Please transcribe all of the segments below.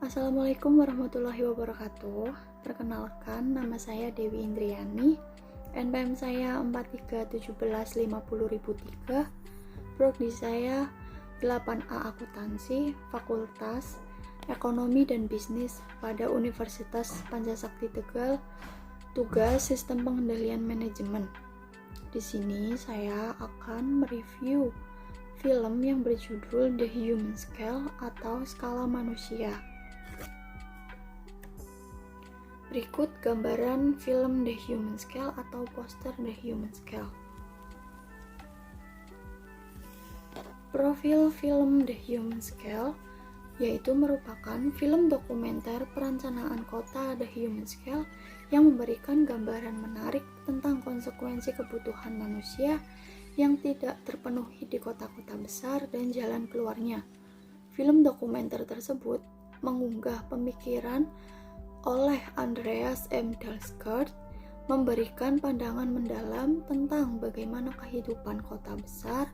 Assalamualaikum warahmatullahi wabarakatuh. Perkenalkan, nama saya Dewi Indriani. NPM saya 43175003. Prodi saya 8A Akuntansi, Fakultas Ekonomi dan Bisnis pada Universitas Pancasakti Tegal. Tugas Sistem Pengendalian Manajemen. Di sini saya akan mereview film yang berjudul The Human Scale atau Skala Manusia. Berikut gambaran film The Human Scale atau poster The Human Scale. Profil film The Human Scale yaitu merupakan film dokumenter perencanaan kota The Human Scale yang memberikan gambaran menarik tentang konsekuensi kebutuhan manusia yang tidak terpenuhi di kota-kota besar dan jalan keluarnya. Film dokumenter tersebut mengunggah pemikiran oleh Andreas M. Dahlsgaard, memberikan pandangan mendalam tentang bagaimana kehidupan kota besar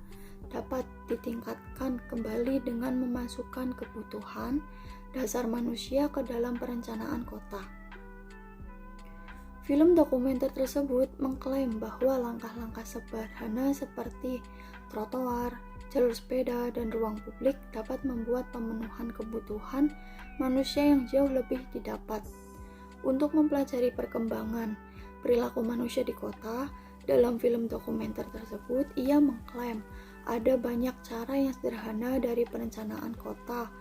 dapat ditingkatkan kembali dengan memasukkan kebutuhan dasar manusia ke dalam perencanaan kota. Film dokumenter tersebut mengklaim bahwa langkah-langkah sederhana seperti trotoar, jalur sepeda, dan ruang publik dapat membuat pemenuhan kebutuhan manusia yang jauh lebih didapat. Untuk mempelajari perkembangan perilaku manusia di kota, dalam film dokumenter tersebut ia mengklaim ada banyak cara yang sederhana dari perencanaan kota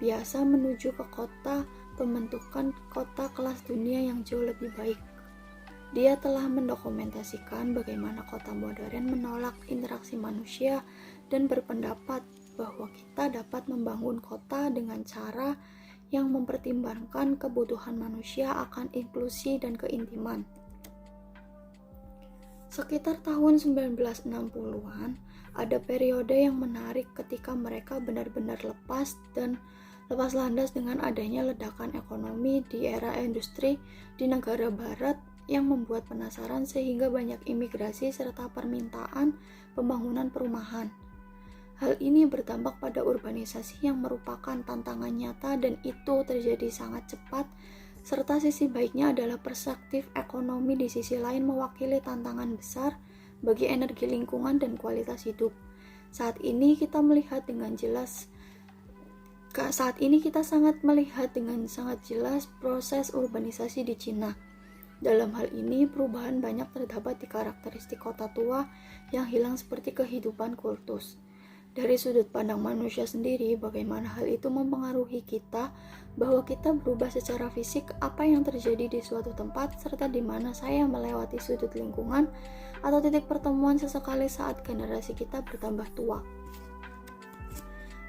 biasa menuju ke kota pembentukan kota kelas dunia yang jauh lebih baik. Dia telah mendokumentasikan bagaimana kota modern menolak interaksi manusia dan berpendapat bahwa kita dapat membangun kota dengan cara yang mempertimbangkan kebutuhan manusia akan inklusi dan keintiman. Sekitar tahun 1960-an, ada periode yang menarik ketika mereka benar-benar lepas landas dengan adanya ledakan ekonomi di era industri di negara barat yang membuat penasaran sehingga banyak imigrasi serta permintaan pembangunan perumahan. Hal ini berdampak pada urbanisasi yang merupakan tantangan nyata dan itu terjadi sangat cepat, serta sisi baiknya adalah perspektif ekonomi di sisi lain mewakili tantangan besar bagi energi lingkungan dan kualitas hidup. Saat ini kita sangat melihat dengan sangat jelas proses urbanisasi di Cina. Dalam hal ini, perubahan banyak terdapat di karakteristik kota tua yang hilang seperti kehidupan kultus. Dari sudut pandang manusia sendiri, bagaimana hal itu mempengaruhi kita, bahwa kita berubah secara fisik, apa yang terjadi di suatu tempat, serta di mana saya melewati sudut lingkungan atau titik pertemuan sesekali saat generasi kita bertambah tua.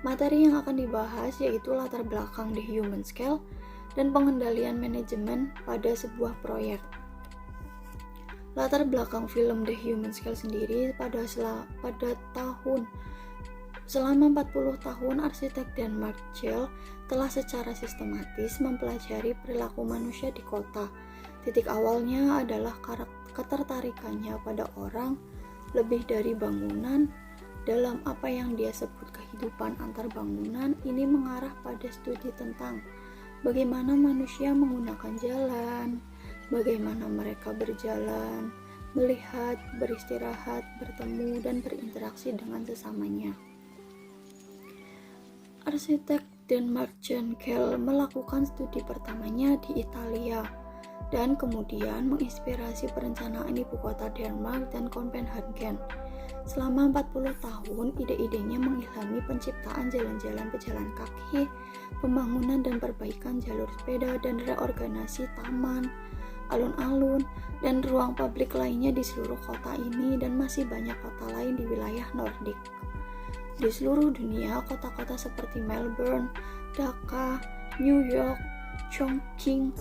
Materi yang akan dibahas yaitu latar belakang The Human Scale dan pengendalian manajemen pada sebuah proyek. Latar belakang film The Human Scale sendiri Selama 40 tahun, arsitek Denmark Kjell telah secara sistematis mempelajari perilaku manusia di kota. Titik awalnya adalah ketertarikannya pada orang lebih dari bangunan. Dalam apa yang dia sebut kehidupan antar bangunan, ini mengarah pada studi tentang bagaimana manusia menggunakan jalan, bagaimana mereka berjalan, melihat, beristirahat, bertemu, dan berinteraksi dengan sesamanya. Arsitek Denmark Kjell melakukan studi pertamanya di Italia dan kemudian menginspirasi perencanaan ibu kota Denmark dan Copenhagen. Selama 40 tahun, ide-idenya mengilhami penciptaan jalan-jalan pejalan kaki, pembangunan dan perbaikan jalur sepeda, dan reorganisasi taman, alun-alun, dan ruang publik lainnya di seluruh kota ini dan masih banyak kota lain di wilayah Nordik. Di seluruh dunia, kota-kota seperti Melbourne, Dhaka, New York, Chongqing,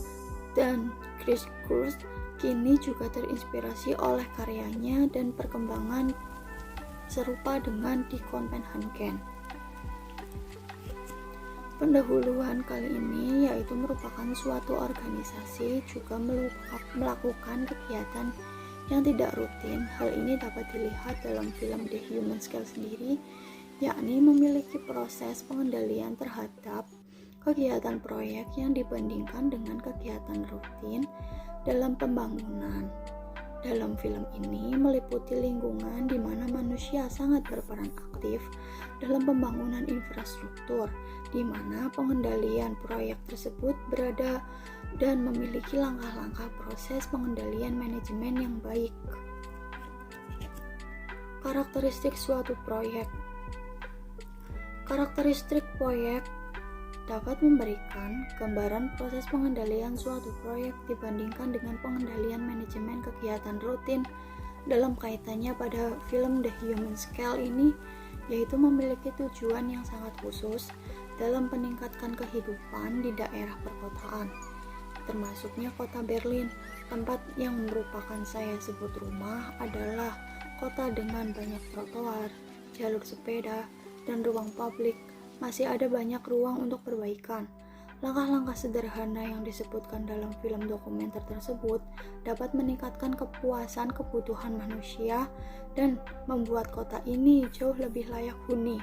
dan Christchurch kini juga terinspirasi oleh karyanya dan perkembangan serupa dengan di Copenhagen. Pendahuluan kali ini yaitu merupakan suatu organisasi juga melakukan kegiatan yang tidak rutin. Hal ini dapat dilihat dalam film The Human Scale sendiri, yakni memiliki proses pengendalian terhadap kegiatan proyek yang dibandingkan dengan kegiatan rutin dalam pembangunan. Dalam film ini meliputi lingkungan di mana manusia sangat berperan aktif dalam pembangunan infrastruktur, di mana pengendalian proyek tersebut berada dan memiliki langkah-langkah proses pengendalian manajemen yang baik. Karakteristik suatu proyek. Karakteristik proyek dapat memberikan gambaran proses pengendalian suatu proyek dibandingkan dengan pengendalian manajemen kegiatan rutin dalam kaitannya pada film The Human Scale ini, yaitu memiliki tujuan yang sangat khusus dalam meningkatkan kehidupan di daerah perkotaan, termasuknya kota Berlin. Tempat yang merupakan saya sebut rumah adalah kota dengan banyak trotoar, jalur sepeda, dan ruang publik. Masih ada banyak ruang untuk perbaikan. Langkah-langkah sederhana yang disebutkan dalam film dokumenter tersebut dapat meningkatkan kepuasan kebutuhan manusia dan membuat kota ini jauh lebih layak huni.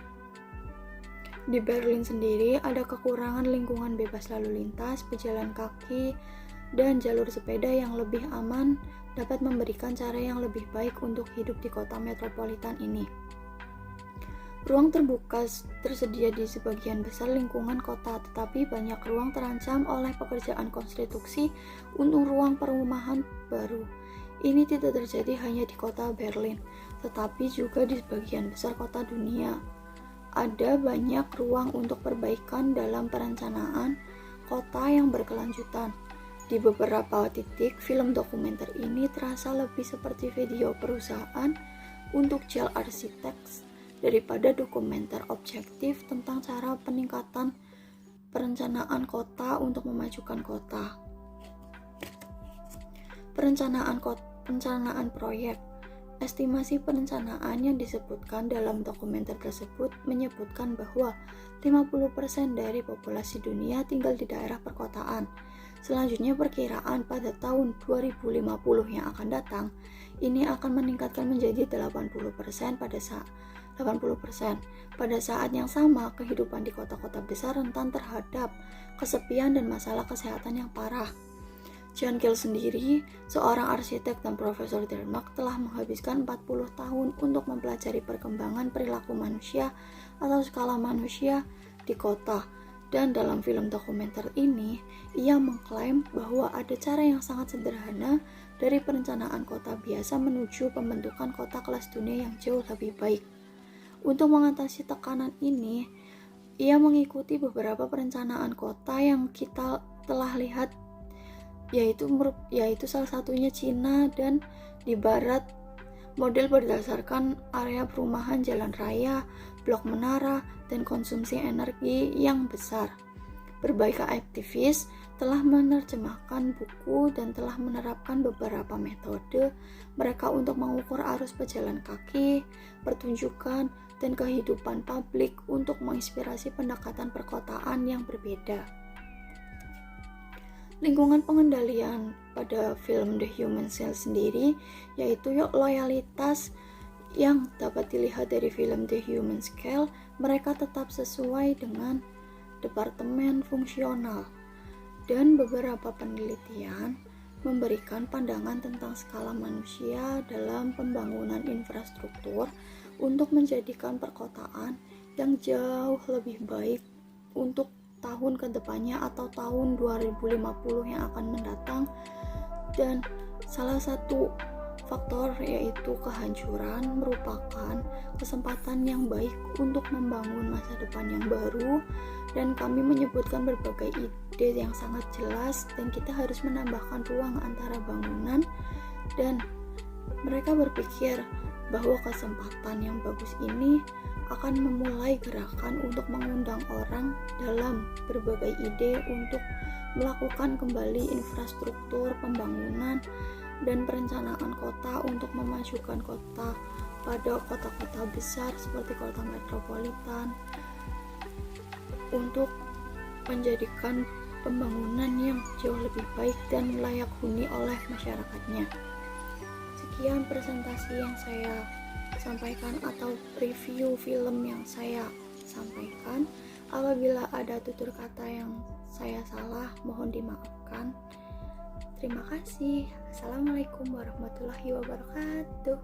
Di Berlin sendiri ada kekurangan lingkungan bebas lalu lintas, pejalan kaki, dan jalur sepeda yang lebih aman dapat memberikan cara yang lebih baik untuk hidup di kota metropolitan ini. Ruang terbuka tersedia di sebagian besar lingkungan kota, tetapi banyak ruang terancam oleh pekerjaan konstruksi untuk ruang perumahan baru. Ini tidak terjadi hanya di kota Berlin, tetapi juga di sebagian besar kota dunia. Ada banyak ruang untuk perbaikan dalam perencanaan kota yang berkelanjutan. Di beberapa titik, film dokumenter ini terasa lebih seperti video perusahaan untuk Jel Architects daripada dokumenter objektif tentang cara peningkatan perencanaan kota untuk memajukan kota. Perencanaan proyek. Estimasi perencanaan yang disebutkan dalam dokumenter tersebut menyebutkan bahwa 50% dari populasi dunia tinggal di daerah perkotaan. Selanjutnya perkiraan pada tahun 2050 yang akan datang, ini akan meningkatkan menjadi 80% pada saat yang sama, kehidupan di kota-kota besar rentan terhadap kesepian dan masalah kesehatan yang parah. Jan Gehl sendiri, seorang arsitek dan profesor Denmark, telah menghabiskan 40 tahun untuk mempelajari perkembangan perilaku manusia atau skala manusia di kota. Dan dalam film dokumenter ini, ia mengklaim bahwa ada cara yang sangat sederhana dari perencanaan kota biasa menuju pembentukan kota kelas dunia yang jauh lebih baik. Untuk mengatasi tekanan ini, ia mengikuti beberapa perencanaan kota yang kita telah lihat, yaitu salah satunya Cina dan di Barat. Model berdasarkan area perumahan, jalan raya, blok menara, dan konsumsi energi yang besar. Berbagai aktivis telah menerjemahkan buku dan telah menerapkan beberapa metode mereka untuk mengukur arus pejalan kaki, pertunjukan, dan kehidupan publik untuk menginspirasi pendekatan perkotaan yang berbeda. Lingkungan pengendalian pada film The Human Scale sendiri, yaitu loyalitas yang dapat dilihat dari film The Human Scale, mereka tetap sesuai dengan departemen fungsional, dan beberapa penelitian memberikan pandangan tentang skala manusia dalam pembangunan infrastruktur untuk menjadikan perkotaan yang jauh lebih baik untuk tahun kedepannya atau tahun 2050 yang akan mendatang. Dan salah satu faktor yaitu kehancuran merupakan kesempatan yang baik untuk membangun masa depan yang baru, dan kami menyebutkan berbagai ide yang sangat jelas, dan kita harus menambahkan ruang antara bangunan, dan mereka berpikir bahwa kesempatan yang bagus ini akan memulai gerakan untuk mengundang orang dalam berbagai ide untuk melakukan kembali infrastruktur pembangunan dan perencanaan kota untuk memajukan kota pada kota-kota besar seperti kota metropolitan, untuk menjadikan pembangunan yang jauh lebih baik dan layak huni oleh masyarakatnya. Sekian presentasi yang saya sampaikan atau review film yang saya sampaikan. Apabila ada tutur kata yang saya salah, mohon dimaafkan. Terima kasih. Assalamualaikum warahmatullahi wabarakatuh.